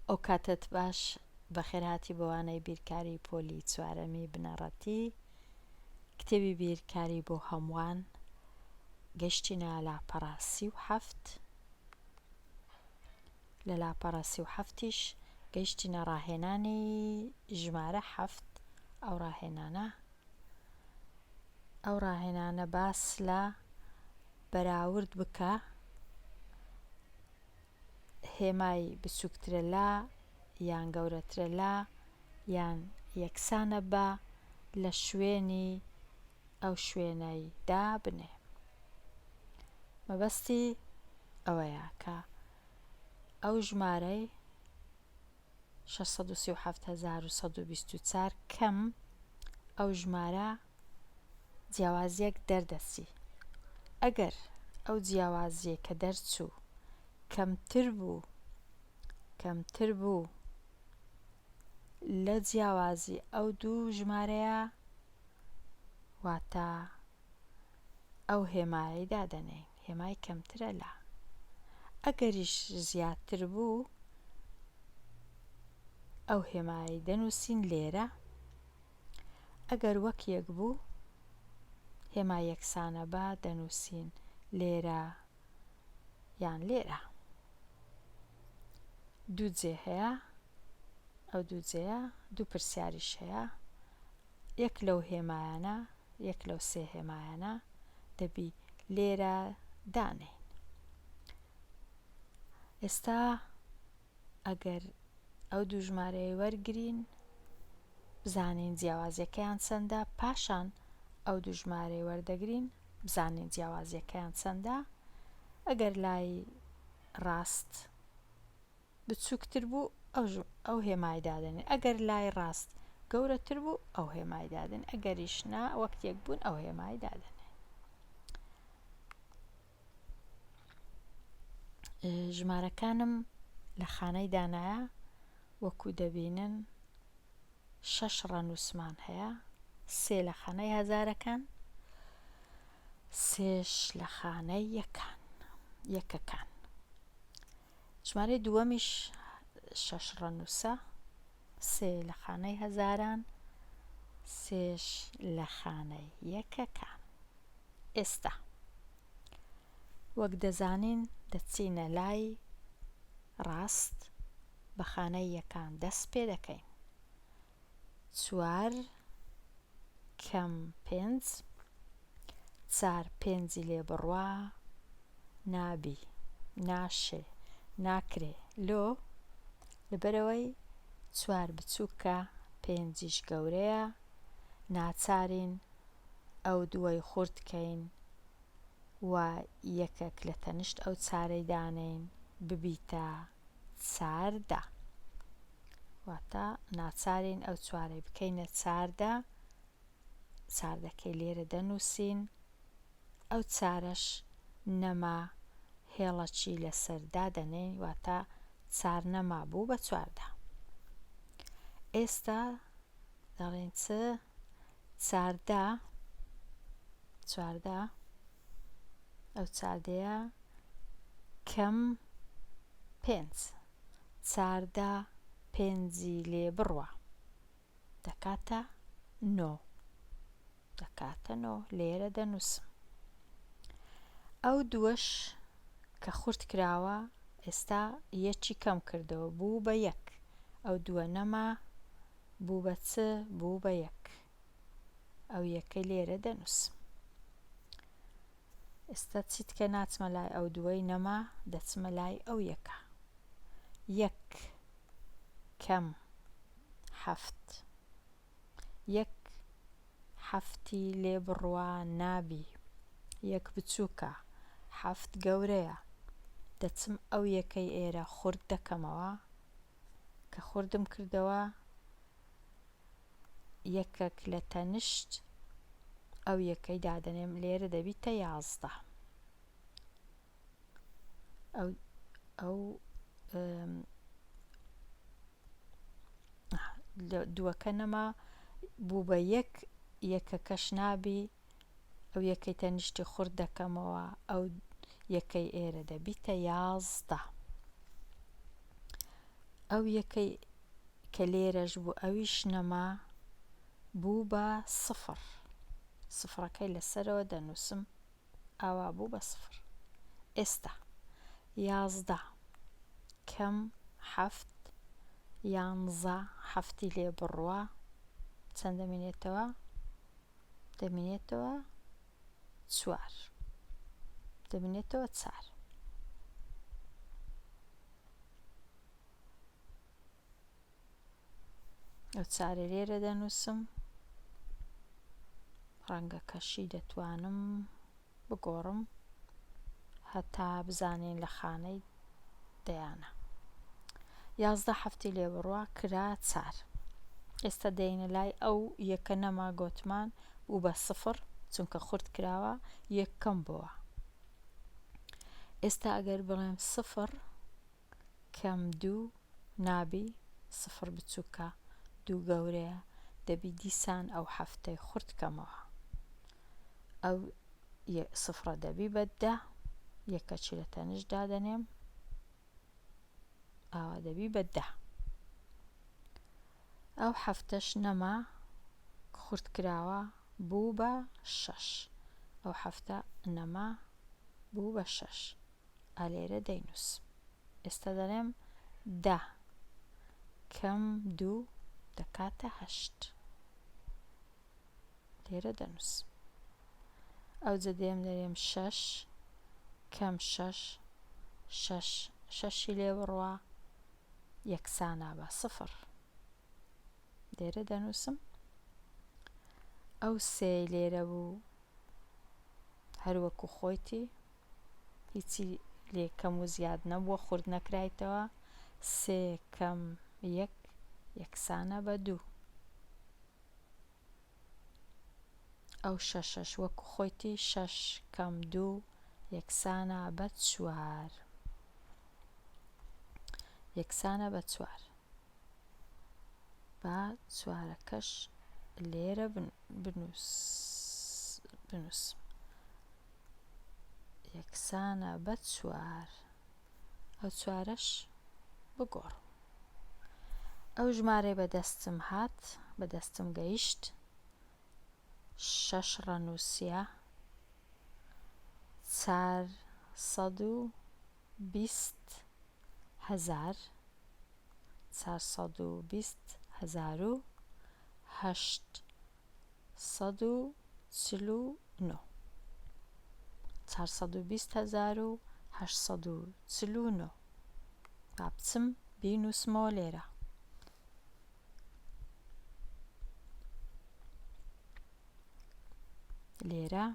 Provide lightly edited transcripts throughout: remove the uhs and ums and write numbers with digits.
ئەو کاتت باش بەخێرهاتی بەوانەی بیرکاری پۆلی چوارەمی بنەڕەتی کتێبی بیرکاری بۆ هەمووان گەیشتینە لاپەڕە 37 لە لاپەڕە 37ش گەیشتینە ڕاهێنانی ژمارە 7 ئەو ڕاهێنانە باس لە بەراورد بکە هێمای بچووکترە لە یان گەورەترە لە یان یەکسانە بە لە شوێنی ئەو شوێنەیدا بنێ. مەبەستی ئەوەیە کە ئەو ژمارەی 637,124 کەم ئەو ژمارە جیاوازیەک دەردەچی. ئەگەر ئەو جیاوازیە کە دەرچوو کەمتر بوو لە جیاوازی ئەو دوو ژمارەیە واتە ئەو هێمایەی دادەنێین هێمای کەمترە لە. ئەگەریش زیاتر بوو ئەو هێمایی دەنووسین لێرە. ئەگەر وەک یەک بوو هێمای یەکسانە بە دەنووسین لێرە یان لێرە. دوو جێ هەیە، ئەو دوو جێیە دوو پرسیاریش هەیە، یەک لەو هێمایانە یەک لەو سێ هێمایانە دەبی لێرە دانێین. ئێستا ئەگەر ئەو دوو ژمارەی وەرگرین بزانین جیاوازیەکەیان چەندە، پاشان ئەو دوو ژمارەی وەردەگرین بزانین جیاوازیەکەیان چەندە. ئەگەر لای ڕاست بچووکتر بوو ئەو هێمای دادەنێن، ئەگەر لای ڕاست گەورەتر بوو ئەو هێمای دادەن، ئەگەریش نا وەک یەک بوون ئەو هێمای دادەنێن. ژمارەکانم لە خانەی دانایە وەکو دەبینن 6 ڕەنووسمان هەیە، 3 لە خانەی هەزارەکان، 3ش لە خانەی یەکەکان. ژمارەی دووەمیش 6 ڕەنووسە، 3 لە خانەی هەزاران، 3ش لە خانەی یەکەکان. ئێستا وەک دەزانین دەچینە لای ڕاست بە خانەی یەکان دەست پێ دەکەین. 4 کەم 5 4 پێنجی لێ بڕوا نابی ناشێ ناکرێ لۆ، لەبەرەوەی 4 بچووکە 5یش گەورەیە ناچارین ئەو دووەی خوردکەین و یەکێک لە تەنیشت ئەو چارەی دانین ببیتە 14، واتە ناچارین ئەو 4ەی بکەینە 14. 14کەی لێرە دەنووسین، ئەو 4ەش نەما هێڵەکی لەسەردا دەنێین واتە 4 نەما بوو بە 14. ئێستا دەڵێن چ 14 ئەو 14ەیە کەم 5 14 پێنجی لێ بڕوە دەکاتە 9 لێرە دەنووسم. ئەو دووەش کە خورد کراوە ئێستا یەکی کەم کردەوە بوو بە 1، ئەو دووە نەما بوو بە چ بوو بە 1، ئەو یەکەی لێرە دەنووسم. ئێستا چیت کە ناچمە لای ئەو دووەی نەما دەچمە لای ئەو یەکە. 1 کەم 7 1 7 لێ بڕوا نابی، 1 بچووکە 7 گەورەیە، دەچم ئەو یەکەی ئێرە خورد دەکەمەوە کە خوردم کردەوە یەکێک لە تەنیشت ئەو یەکەی دادەنێم لێرە دەبیتە 11. ئەو دووەکە نەما بوو بە 1، یەکەکەش نابی، ئەو یەکەی تەنیشتی خورد دەکەمەوە ئەو یەکەی ئێرە دەبیتە 11. ئەو یەکەی کە لێرەش بوو ئەویش نەما بوو بە سفر، سفرەکەی لەسەرەوە دەنووسم ئاوا بوو بە سفر. ئێستا 11 کەم 7 11 هەفتی لێ بڕوە چەند دەمێنێتەوە؟ دەمێنێتەوە 4 دەمێنێتەوە 4. ئەو 4 لێرە دەنووسم، ڕەنگە کەشی دەتوانم بگۆڕم هەتا بزانین لە خانەی دەیانە. 11 هەفتی لێ بڕوە کرا 4. ئێستا دێنە لای ئەو یەکە نەما گۆتمان بوو بە سفر چونکە خورد کراوە یەک کەم بووە. ئێستا ئەگەر بڵێم سفر کەم 2 نابی، سفر بچووکە 2 گەورەیە، دەبی دیسان ئەو هەفتەی خورد کەمەوە. ئەو سفرە دەبی بە 10 یەکەچی لە تەنش دادەنێم ئاوا دەبی بە 10. ئەو هەفتەش نەما خورد کراوە بوو بە 6، ئەو هەفتە نەما بوو بە 6 ئالێرە دەینووسم. ئێستا دەڵێم 10 کەم 2 دەکاتە 8 لێرە دەنووسم. ئەوجە دێم دەرێم 6 کەم 6 6 لێ بڕوە یەکسانە بە سفر لێرە دەنووسم. ئەو 3 لێرە بوو هەروەکو خۆیتی هیچی لێ کەم و زیاد نەبووە، خورد نەکرایتەوە. 3 کەم 1 یەکسانە بە 2. ئەو 6ش وەکو خۆیتی 6 کەم 2 یەکسانە بە 4 یەکسانە بە 4. با 4ەکەش لێرە بنووسم یەکسانە بە 4. ئەو 4ەش بگۆڕ. ئەو ژمارەی بەدەستم هات بەدەستم گەیشت 6 ڕەنووسیە 420,000 420,849 420,849 با بچم بینووسمەوە لێرە. لێرە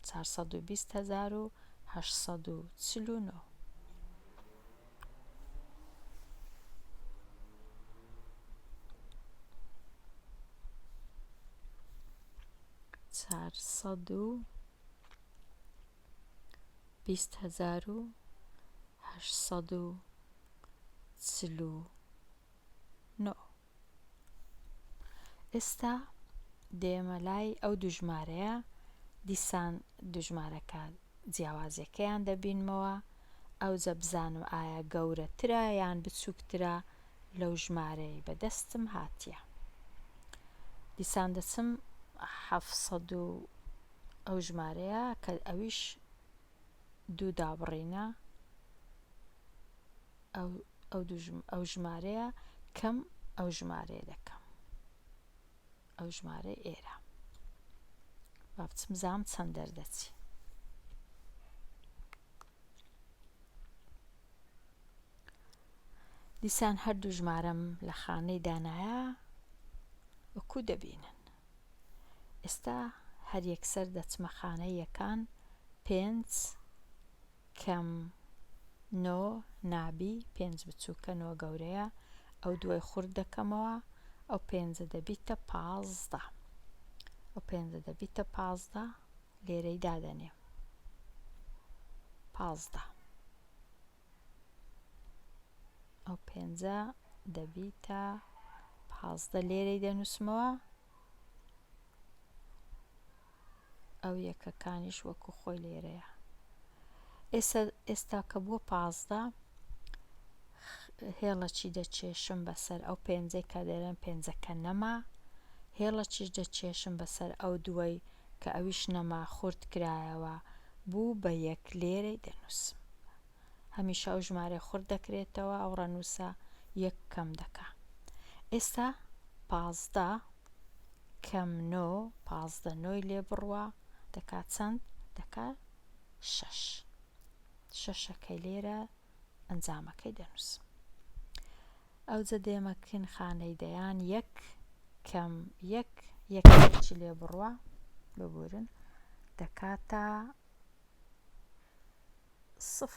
420,849 420,849. ئێستا دێمە لای ئەو دوژمارەیە، دیسان دوژمارەکە جیاوازیەکەیان دەبینمەوە. ئەوجە بزانم ئایا گەورەترە یان بچووکترە لەو ژمارەی بەدەستم هاتیە. دیسان دەچم 700 ئەو ژمارەیە کە ئەویش 2 دابڕینە، ئەو ژمارەیە کەم ئەو ژمارەیە دەکەم، ئەو ژمارە ئێرە با بچم زام چەند دەردەچی. دیسان هەردوو ژمارەم لە خانەی دانایە وەکو دەبینن. ئێستا هەر یەکسەر دەچمە خانەی یەکان. 5 کەم 9 نابی، 5 بچووکە 9 گەورەیە، ئەو دوای خورد دەکەمەوە، ئەو 5 دەبیتە 15. ئەو 5 دەبیتە 15 لێرەی دادەنێم 15. ئەو 5 دەبیتە 15 لێرەی دەنووسمەوە. ئەو یەکەکانیش وەکو خۆی لێرەیە. ئێستا کە بووە 15 هێڵەکی دەچێشم بەسەر ئەو پێنجەی کە دەڵێن پێنجەکە نەما، هێڵەکیش دەچێشم بەسەر ئەو دووەی کە ئەویش نەما خورد کرایەوە بوو بە 1 لێرەی دەنووسم. هەمیشە ئەو ژمارە خورد دەکرێتەوە، ئەو ڕەنووسە 1 کەم دەکا. ئێستا 15 کەم 9 15 9 لێ بڕوە دەکات چەند؟ دەکات 6. 6ەکەی لێرە ئەنجامەکەی دەنووسم. ئەوجە دێمەکن خانەی دەیان 1 کەم 1 یەکێکی لێ بڕوە ببورن دەکاتە 0.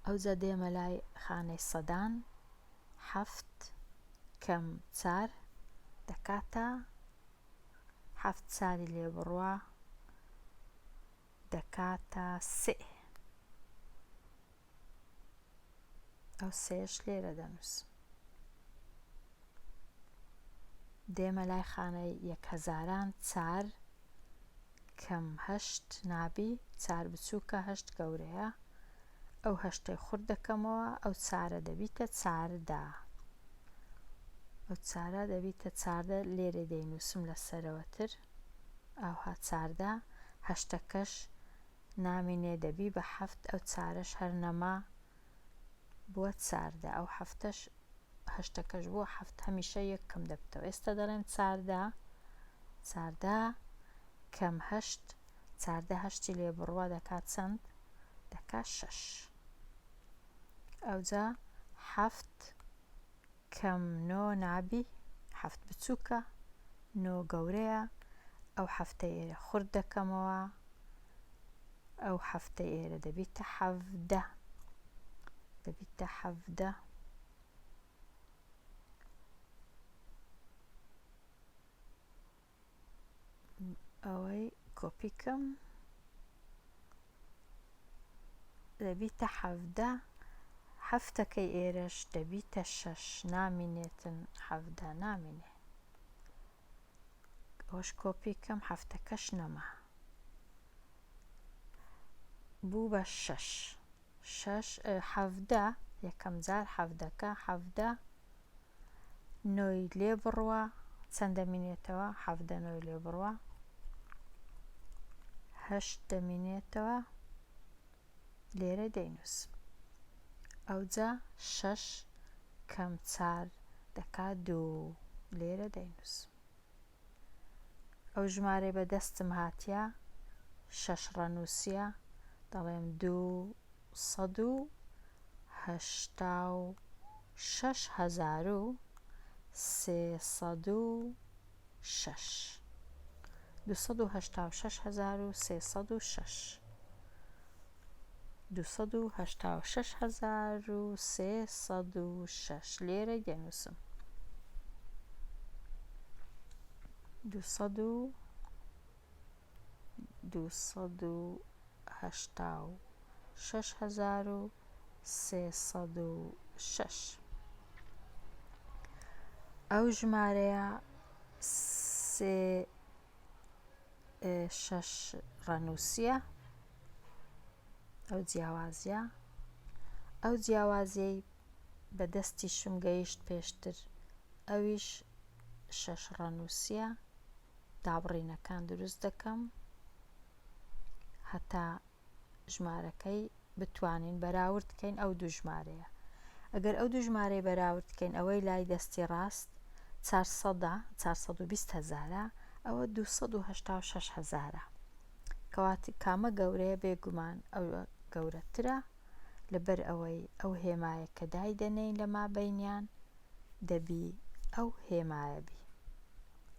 ئەوجە دێمە لای خانەی سەدان 7 کەم 4 دەکاتە 7 4 لێ بڕوە دەکاتە 3. ئەو سێش لێرە دەنووسم. دێمە لای خانەی 1000 4 کەم 8 نابی 4 بچووکە 8 گەورەیە، ئەو 8ی خورد دەکەمەوە، ئەو 4 دەبیتە 14. ئەو 4 دەبیتە 14 لێرە دەینووسم لەسەرەوەتر ئاوها 14 8ەکەش نامینێ دەبی بە 7 ئەو 4ش هەر نەما بووە 14 ئەو 8ەکەش بووە 7 هەمیشە 1 کەم دەبتەوە. ئێستا دەڵێن 14 کەم 8 14 8 لێ بڕوە دەکات چەند؟ دەکات 6. ئەوجا 7 کەم 9 نابی 7 بچووکە 9 گەورەیە، ئەو 7ە ئێرە خورد دەکەمەوە، ئەو 7ە ئێرە دەبیتە 17 دەبیتە 17. ئەوەی کۆپیکەم دەبیتە 17 7ەکەی ئێرەش دەبیتە 6 نامینێتن 17 نامینێ. ئەوەش کۆپیکەم 7ەکەش نەما بوو بە 6 17 یەکەم جار 17ەکە 17 9 لێ بڕوە چەند دەمینێتەوە؟ 17 9 لێ بڕوە 8 دەمینێتەوە لێرە دەینووسم. ئەوجا 6 کەم 4 دەکات 2 لێرە دەینووسم. ئەو ژمارەی بەدەستم هاتیە 6 ڕەنووسیە دەڵێم 286,306 286,306 286,306 لێرە دەنووسم. 286,306 ئەو ژمارەیە 6 ڕەنووسیە ئەو جیاوازیە. ئەو جیاوازیەی بەدەستیشم گەیشت پێشتر ئەویش 6 ڕەنووسیە. دابڕینەکان دروست دەکەم هەتا ژمارەکەی بتوانین بەراورد بکەین ئەو دوو ژمارەیە. ئەگەر ئەو دوو ژمارەی بەراورد بکەین ئەوەی لای دەستی ڕاست 420,000 ئەوە 286,000 کەواتی کامە گەورەیە بێگومان ئەو گەورەترە لەبەر ئەوەی ئەو هێمایە کە دایدەنێین لە مابەینیان دەبی ئەو هێمایە بی،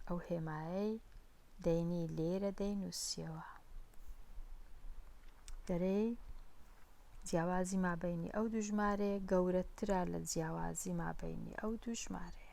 ئەو هێمایەی دەینی لێرە دەینووسیەوە دەرەی جیاوازی مابەینی ئەو دوو ژمارەیە گەورەترە لە جیاوازی مابەینی ئەو دوو ژمارەیە.